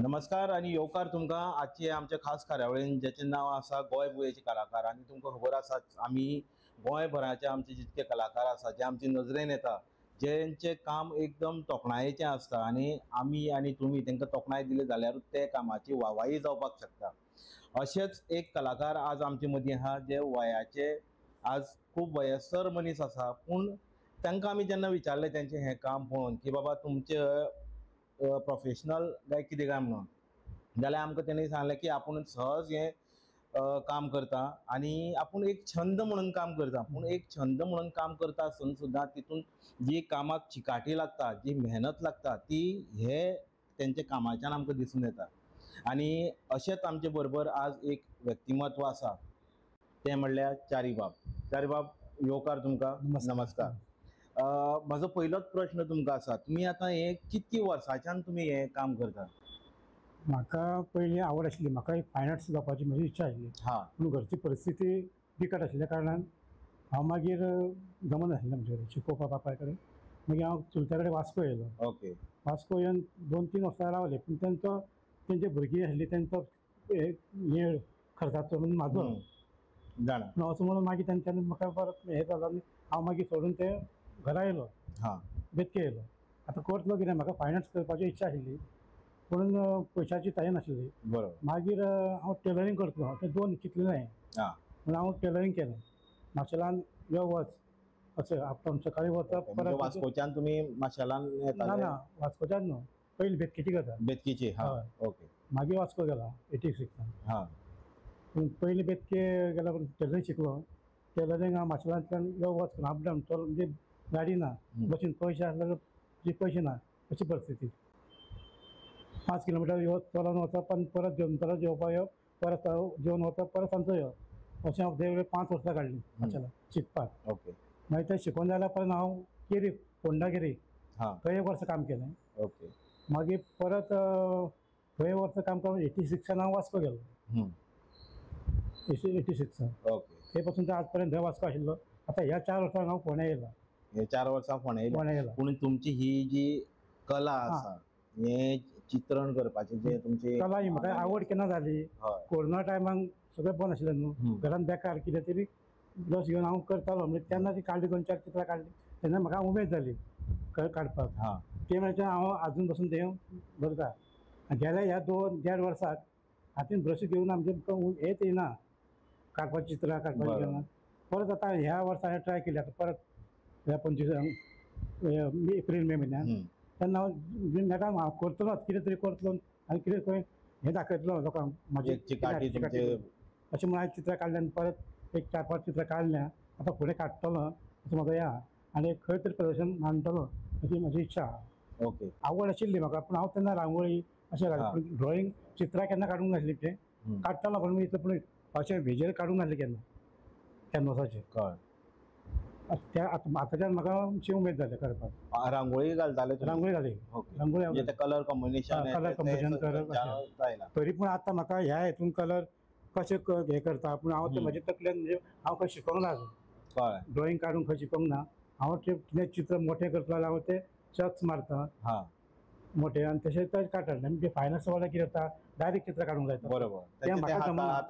नमस्कार आणि येवकार तुमकां आजचे आमच्या खास कार्यावळीन ज्याचे नाव आसा गोंय बुयेचे कलाकार। आणि तुमकां खबर आसा आमी गोंयभराचे आमचे जितके कलाकार आसा जे आमचे नजरेन येता, जेंचे काम एकदम तोखणायेचें आसता आनी तुमी तांकां तोखणाय दिली जाल्यारूच ते कामाची वाहवाही जावपाक शकता। अशेच एक कलाकार आज आमचे मदीं आहा जे वयाचे आज खूब वयस्कर मनीस आसा, पूण तांकां आमी जेन्ना विचारलें तेंचें हें काम पळोवन की बाबा तुमचे प्रोफेशनल काय कितें काय म्हणून, जाल्यार आमकां तेणी सांगलें की आपूण सहज हें काम करता आणि आपूण एक छंद म्हणून काम करता। पूण एक छंद म्हणून काम करता आसतना सुद्दां तितून जी कामाक चिकाटी लागता, जी मेहनत लागता, ती हे तेंच्या कामाच्यान आमकां दिसून येता। आणि अशेंच आमचे बरोबर आज एक व्यक्तिमत्व आसा, ते म्हणल्यार चारीबाब। चारीबाब येवकार तुमकां। नमस्कार। म्हजो पयलोच प्रश्न तुमकां आसा, तुमी आतां हे कितकी वर्सांच्यान तुमी हे काम करता? म्हाका पयलीं आवड आशिल्ली, म्हाका एक फायन आर्ट्स जावपाची म्हजी इच्छा आशिल्ली। पूण घरची परिस्थिती बिकट आशिल्ल्या कारणान हांव मागीर जमनाशिल्लें म्हणजे शिकोवपा बापाय कडेन। मागीर हांव चुलत्या कडेन वास्को येयलो। ओके। वास्को येवन 2-3 वर्सां रावले, पूण तेंचे भुरगीं आशिल्ली तेंचो हे खर्चाचो म्हणून म्हाजो जाणा वचून म्हणून मागीर तेंच्यांनी म्हाका परत हे जालो आनी हांव मागीर सोडून ते घरा येयलो, बेतके येयलो। आतां करतलो कितें, म्हाका फायन आर्ट्स करपाची इच्छा आशिल्ली पूण पयशाची ताय नाशिल्ली। बरोबर। मागीर हांव टेलरींग करतलो, ते 2 चिंतलें न्हय म्हणून हांव टेलरींग केलें। माशेलान यो वच अशें आपूण सकाळीं वचप परत वास्कोच्यान तुमी माशेलान येता? ना वास्कोच्यान न्हू, पयली बेतकेची करता। बेतकेची? ओके। मागीर वास्को गेलो 86 पूण पयलीं बेतके गेलो, टेलरींग शिकलो। टेलरींग हांव माशेलांतल्यान यो वच करून अप डावन चल, म्हणजे गाडी ना, बसीन पयशे आसले जी पयशे ना अशी परिस्थिती। 5 किलोमिटर यो चलून वचप आनी परत जेवपाक येवप, परत जेवन वचप, परत सांजचो येवप, अशें हांव देव 5 वर्सां काडलीं माशेलान शिकपाक। ओके। मागीर ते शिकून जाल्यार परत हांव केरी फोंडा केरी थंय 1 वर्स काम केलें। ओके। मागीर परत थंय वर्स काम करून 86 हांव वास्को गेलो। 86 ओके। ते पासून तर आज पर्यंत थंय वास्को आशिल्लो। आतां ह्या 4 वर्सांक हांव फोंड्या येयला। हे 4 वर्सां फोंड्या येयला। पूण तुमची ही जी कला आसा, हे चित्रण करपाचे जे तुमचे कला ही म्हाका आवड केन्ना जाली, कोरोना टायमाक सगळें बंद आशिल्लें न्हू, घरान बेकार कितें तरी लस घेवन हांव करतालो। म्हणजे तेन्ना ती काडली 2-4 चित्रां काडली, तेन्ना म्हाका उमेद जाली काडपाक। ते म्हणजे हांव आजून पासून ते करता। गेल्या ह्या 2-1.5 वर्साक हातीन ब्रश घेवन आमचे हेच येना काडपाची, चित्रां काडपाची केन्ना। परत आतां ह्या वर्सा ट्राय केली, आतां परत ह्या 25 एप्रील मे म्हयन्यान तेन्ना हांव हांव करतलोच, कितें तरी करतलो आनी कितें खंय हें दाखयतलो लोकांक म्हाजी चिकाटी अशें म्हूण हांवें चित्रां काडलीं आनी परत एक 4-5 चित्रां काडल्यां। आतां फुडें काडटलो अशें म्हाका हें आहा आनी खंय तरी प्रदर्शन मांडटलो अशी म्हाजी इच्छा आहा। ओके। आवड आशिल्ली म्हाका, पूण हांव तेन्ना रांगोळी अशें घालता, ड्रॉईंग चित्रां केन्ना काडूंक नासलीं। तें काडटालो पूण पूण अशें हेजेर काडूंक नासलें केन्ना कॅनवसाचेर। त्या आतांच्यान म्हाका अशी उमेद जाली करपाक। रांगोळी घालताले? रांगोळी रांगोळी कलर कॉम्बिनेशन तरी पूण आतां म्हाका ह्या हेतून कलर कशें हें करता, पूण हांव तें म्हजे तकलेन म्हणजे हांव खंय शिकोंक ना अजून, ड्रॉईंग काडून खंय शिकोंक ना। हांव तें कितें चित्र मोठें करतलो जाल्यार हांव तें चक्स मारता मोठे आनी तशें काडटा। म्हणजे फायन आर्ट्स वाल्याक कितें जाता, डायरेक्ट चित्रां काडूंक जाता। बरोबर। तें म्हाका जमना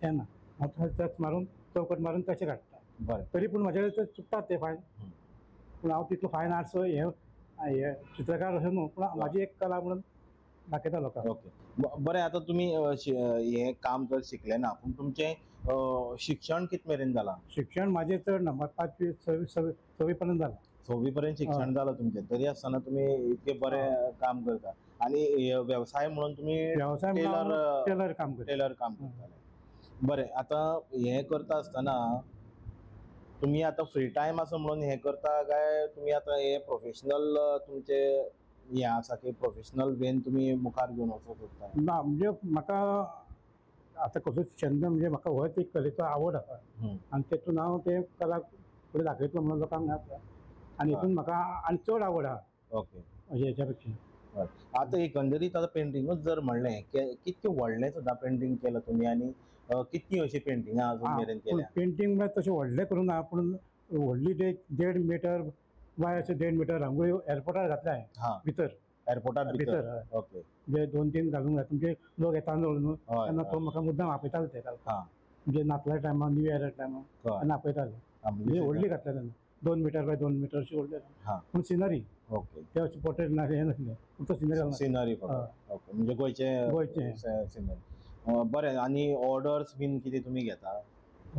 तेन्ना हांव चक्स मारून चौकट मारून तशें काडटा। तरी पूण म्हाजे कडेन चुकतात ते फायन, पूण हांव तितलो फायन आर्ट्स हे चित्रकार अशें न्हू, पूण म्हाजी एक कला म्हणून दाखयता लोकांक। ओके। बरें, आतां तुमी हें काम जर शिकले ना, पूण तुमचें शिक्षण कित मेरेन जालां? शिक्षण म्हाजें चड ना, 5वी 6वी पर्यंत जालां। 6वी पर्यंत शिक्षण जालां तुमचें, तरी आसतना तुमी इतकें बरें काम करता। आनी वेवसाय म्हणून तुमी टेलर काम करताले। बरें, आतां हें करता आसतना तुमी आतां फ्री टायम आसा म्हणून हें करता, काय तुमी आतां हे प्रोफेशनल तुमचें हें आसा की प्रोफेशनल वेन तुमी मुखार घेवन वचूंक सोदता? ना, म्हणजे म्हाका आतां कसो छंद म्हणजे म्हाका होच एक कलेचो आवड आसा आनी तेतून हांव ते कला फुडें दाखयतलो म्हणून लोकांक आनी हितून म्हाका आनी चड आवड आहा। ओके। हेच्या पेक्षा आतां एकंदरीत आतां पेंटिंगूच जर म्हणलें, कितकें व्हडलें सुद्दां पेंटींग केलां तुमी आनी कितकीं अशीं पेंटिंगां अजून मेरेन केल्या? पेंटींग म्हळ्यार तशें व्हडलें करूं ना, पूण व्हडली 1.5 मिटर बाय अशें 1.5 मिटर रांगोळी एअरपोर्टार घातल्या हांवें भितर। एअरपोर्टात भितर भितर हय. ओके म्हणजे 2-3 घालूंक जाय तुमचे लोक येता न्हू न्हू हय, तेन्ना हय. तो म्हाका मुद्दाम आपयतालो ते घालपाक. हा म्हणजे नातल्या टायमार न्यू इयरा टायमार कळ्ळें. तेन्ना आपयताले. हा, म्हणजे व्हडली घातल्या तेन्ना 2 मीटर बाय 2 मीटर अशी व्हडली हा पूण सिनरी ओके ते अशें पोर्ट्रेट ना हे नासलें फक्त सिनरी घालून सिनरी ओके म्हणजे गोंयचें. सिनरी बरें. आणि ऑर्डर्स बीन कितें तुमी घेता?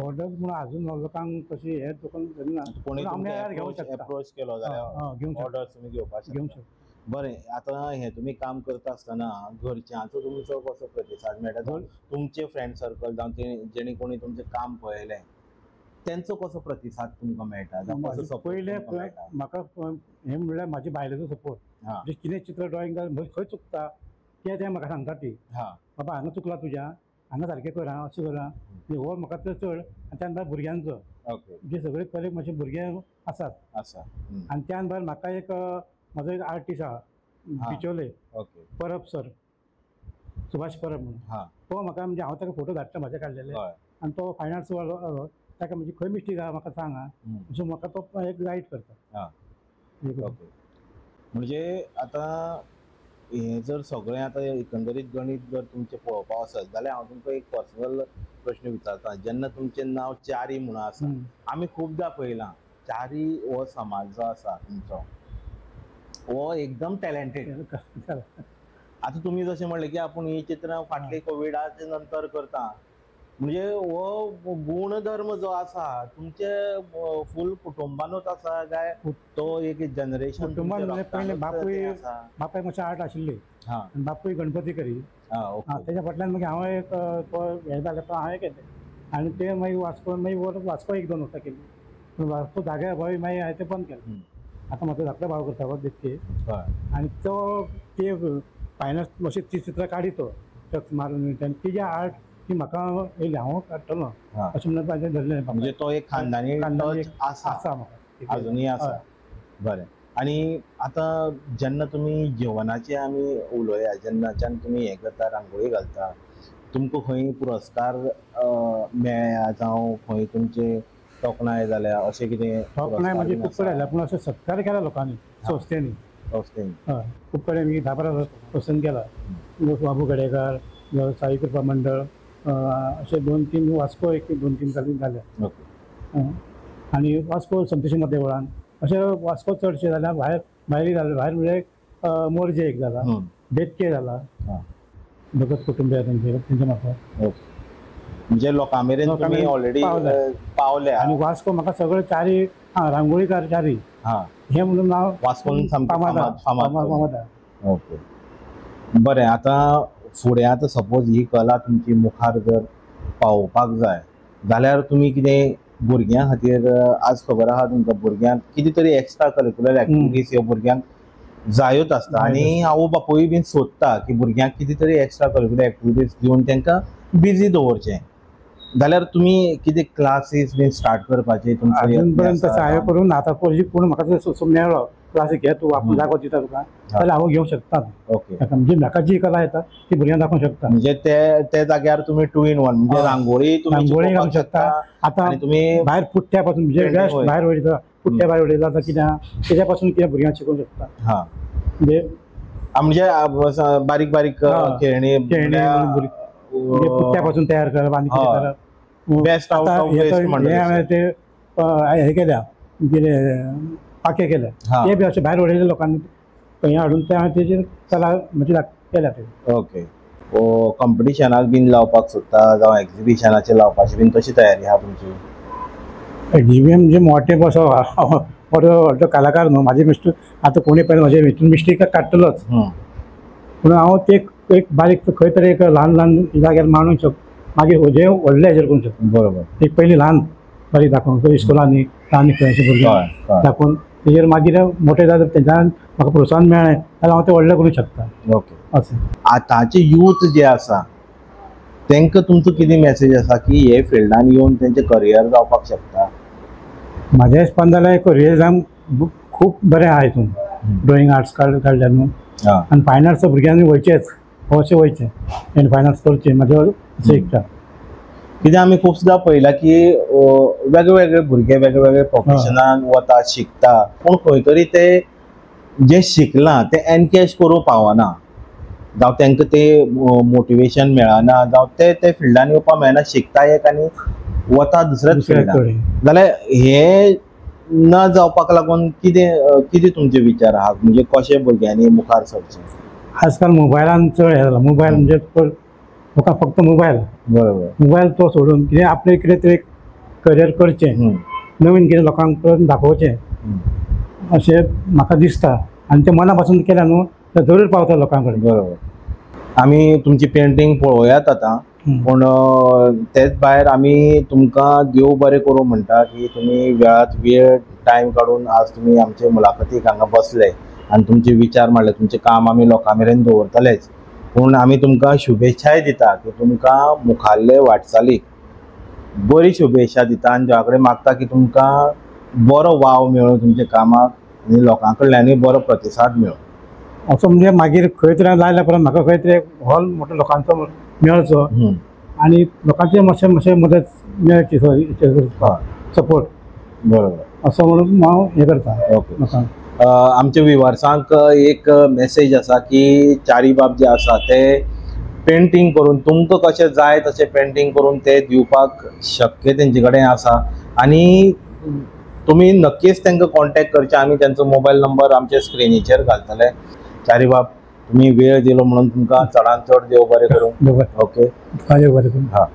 ऑर्डर्स म्हणून अजून लोकांक तशी हे दुकान धरना कोणी पूण आमी यार घेवंक तुमकां शकता. अप्रोच केलो जाल्यार घेवंक शकता ऑर्डर्स तुमी घेवपाक घेवंक शकता. शकता. बरें. आतां हे तुमी काम करता आसतना घरच्यांचो तुमचो कसो प्रतिसाद मेळटा? जावं तुमचे फ्रेंड सर्कल जावं जेणे कोणी तुमचें काम पळयलें तेंचो कसो प्रतिसाद तुमकां मेळटा जावं कसो सपोर्ट पयले तुमकां मेळटा? म्हाका हे म्हणल्यार म्हाजी बायलेचो सपोर्ट. हा म्हणजे कितें चित्र ड्रॉइंग खंय चुकता ते म्हाका सांगता ती हा बाबा हांगा चुकला तुज्या हांगा सारकें कर हां अशें कर हां. हो म्हाका तर चड आनी त्या नंतर भुरग्यांचो ओके जे सगळे कलेक्ट मातशे भुरगे आसात. आसा आनी त्या भायर म्हाका एक म्हाजो एक आर्टिस्ट आहा बिचोले ओके परब सर सुभाष परब म्हणून हा तो म्हाका म्हणजे हांव ताका फोटो धाडटा म्हाजे काडलेले हय आनी तो फायन आर्ट्स वालो ताका म्हणजे खंय मिस्टेक आहा म्हाका सांग आं सो म्हाका तो एक गायड करता. हा हे करून. ओके. म्हणजे आतां हे जर सगळें आतां एकंदरीत गणीत जर तुमचें पळोवपाक आसत जाल्यार हांव तुमकां एक पर्सनल प्रश्न विचारता. जेन्ना तुमचें नांव च्यारी म्हणून आसा आमी खूबदां पळयलां च्यारी हो समाज जो आसा तुमचो हो एकदम टॅलेंटेड. आतां तुमी जशें म्हणलें की आपूण ही चित्रां फाटली कोविडाच्या नंतर करता म्हणजे हो गुणधर्म जो आसा तुमचे फूल कुटुंबानूच आसा काय तो एक जनरेशन कुटुंबान म्हणजे पयलें बापूय मातशें आर्ट आशिल्ली हा आनी बापूय गणपती करी ओके तेच्या फाटल्यान मागीर हांव एक तो हें जालें तो हांवें केलें आनी ते मागीर वाचपा 1-2 वर्सां केली पूण वाचपा जाग्या अभावी मागीर हांवें तें बंद केलें. आतां म्हाजो धाकटो भाव करता देतके आनी तो ते फायनल अशी ती चित्रां काडी तो टक्स मारून तेजी आर्ट ती म्हाका येयली हांव काडटलो अशें म्हणून ताजें धरलें. म्हणजे तो एक खानदानी टच आसा म्हाका अजुनूय आसा. बरें. आणि आतां जेन्ना तुमी जेवणाचें आमी उलोवया जेन्नाच्यान तुमी हें करता रांगोळी घालता तुमकां खंय पुरस्कार मेळ्ळ्या जावं खंय तुमचे तोखणाय जाल्या अशें कितें? तोखणाय म्हणजे खूब कडेन जाल्या पूण अशें सत्कार केला लोकांनी संस्थेनी हय खूब कडेन मी 10-12 पसंत केला. बाबू गडेकार साई कृपा मंडळ अशे 2-3 वास्को एक 2-3 जाल्या. आनी वास्को संतोशी देवळान अशे वास्को चडशे जाल्या. भायर जाले भायर म्हणजे मोरजे एक जाला बेतके जाला भगत कुटुंबीय तेंचे म्हाका म्हणजे लोकां मेरेन तुमी ऑलरेडी पावले. आनी वास्को म्हाका सगळे च्यारी रांगोळीकार च्यारी हे म्हणून नांव वास्कोन फामाद. ओके. बरें. आतां फुडें आतां सपोज ही कला तुमची मुखार जर पावोवपाक जाय जाल्यार तुमी कितें भुरग्यां खातीर आज खबर आहा तुमकां भुरग्यांक कितें तरी एक्स्ट्रा करिक्युलर एक्टिविटीज ह्यो भुरग्यांक जायूच आसता आनी आवय बापूय बीन सोदता की भुरग्यांक कितें तरी एक्स्ट्रा करिक्युलर एक्टिविटीज दिवन तांकां बिजी दवरचें जाल्यार तुमी कितें क्लासीस बीन स्टार्ट करपाचे अजून पर्यंत हांवें करून आतां पूण म्हाका मेळ्ळो क्लासी घे तूं आपूण जागो दिता तुका जाल्यार हांव घेवंक शकता. ओके. म्हणजे म्हाका जी कला येता ती भुरग्यांक दाखोवंक शकता. म्हणजे ते जाग्यार तुमी 2 in 1 म्हणजे रांगोळी रांगोळी घालूंक शकता. आतां तुमी भायर पुट्ट्या पासून म्हणजे वेस्ट भायर उडयता पुट्ट्या भायर उडयता आतां कितें तेच्या पासून कितें भुरग्यांक शिकोवंक शकता. म्हणजे बारीक बारीक खेळणी पुट्ट्या पासून तयार करप आनी कितें करप बेस्ट आउट ऑफ वेस्ट हांवें ते हे केल्या कितें पाके केले ते बी अशें भायर उडयले लोकांनी खंय हाडून ते हांवें तेजेर कला म्हणजे केल्या ते. ओके. कॉम्पिटिशनाक बीन लावपाक सोदता जावं एक्झिबिशनाचेर लावपाची बीन तशी तयारी आहा तुमची? एक्झिबिशन म्हणजे मोठे असो व्हडलो कलाकार न्हू म्हाजे मिस्टर आतां कोणी पयलीं म्हाजे हितून मिस्टेक काडटलोच पूण हांव ते एक बारीक खंय तरी एक ल्हान जाग्यार मांडूंक शकता मागीर जे व्हडले हेजेर करूंक शकता. बरोबर. एक पयलीं ल्हान बारीक दाखोवंक इस्कोलांनी ल्हान खंयचे भुरगे दाखोवन तेजेर मागीर मोठे जाले तेंच्यान म्हाका प्रोत्साहन मेळ्ळें जाल्यार हांव तें व्हडलें करूंक शकता. ओके. अशें आतांचे यूथ जे आसा तांकां तुमचो कितें मॅसेज आसा की हे फिल्डान येवन तेंचें करियर जावपाक शकता? म्हाज्या हिसपान जाल्यार करियर खूब बरें आहा हितून ड्रॉइंग आर्ट्स काडल्या न्हू आनी फायन आर्ट्स भुरग्यांनी वयचेच अशें वयचें आनी फायन आर्ट्स करचें म्हाजो अशें इच्छा. कित्याक आमी खुबदां पळयलां की वेगळे वेगळे भुरगे वेगळे वेगळे प्रोफेशनान वता शिकता पूण खंय तरी ते जे शिकला ते एनकॅश करूंक पावना, जावं तांकां ते मोटिवेशन मेळना, जावं ते ते फिल्डान येवपाक मेळना, शिकता एक आनी वता दुसऱ्याच दुसऱ्या फिल्डान. कडेन जाल्यार हे न जावपाक लागून कितें तुमचे विचार आहात, म्हणजे कशें भुरग्यांनी मुखार सरचें? आजकाल मोबायलान चड हे जालां. मोबायल म्हणजे लोकांक फक्त मोबायल बरोबर. मोबायल तो सोडून कितें आपलें कितें तरी करियर करचें, नवीन कितें लोकांक करून दाखोवचें अशें म्हाका दिसता. आनी तें मना पासून केल्या न्हू तर जरूर पावता लोकां कडेन. बरोबर. आमी तुमची पेंटींग पळोवयात आतां, पूण तेच भायर आमी तुमकां देव बरें करूं म्हणटा की तुमी वेळात वेळ टायम काडून आज तुमी आमचे मुलाखतीक हांगा बसले आनी तुमचे विचार मांडले. तुमचें काम आमी लोकां मेरेन दवरतलेच, पूण आमी तुमकां शुभेच्छाय दिता की तुमकां मुखाल्ले वाटचालीक बरी शुभेच्छा दिता आनी देवा कडेन मागता की तुमकां बरो वाव मेळो तुमच्या कामाक आनी लोकां कडल्यानूय बरो प्रतिसाद मेळो. असो म्हणजे मागीर खंय तरी लायल्या परत म्हाका खंय तरी हॉल मोठो लोकांचो मेळचो आनी लोकांचे मातशें मदत मेळची सपोर्ट. बरोबर. असो म्हणून हांव हें करता. ओके. लोकांक आमच्या व्हिवर्सांक एक मेसेज आसा की चारी बाब जे आसा ते पेंटींग करून तुमकां कशें जाय तशें पेंटींग करून ते दिवपाक शक्य तेंचे कडेन आसा आनी तुमी नक्कीच तांकां कॉन्टॅक्ट करचें. आमी तांचो मोबायल नंबर आमच्या स्क्रिनीचेर घालतले. चारी बाब तुम्ही वेळ दिलो म्हणून तुमकां चडांत चड देव बरें करूं. देव ओके. बरें करूं. हां.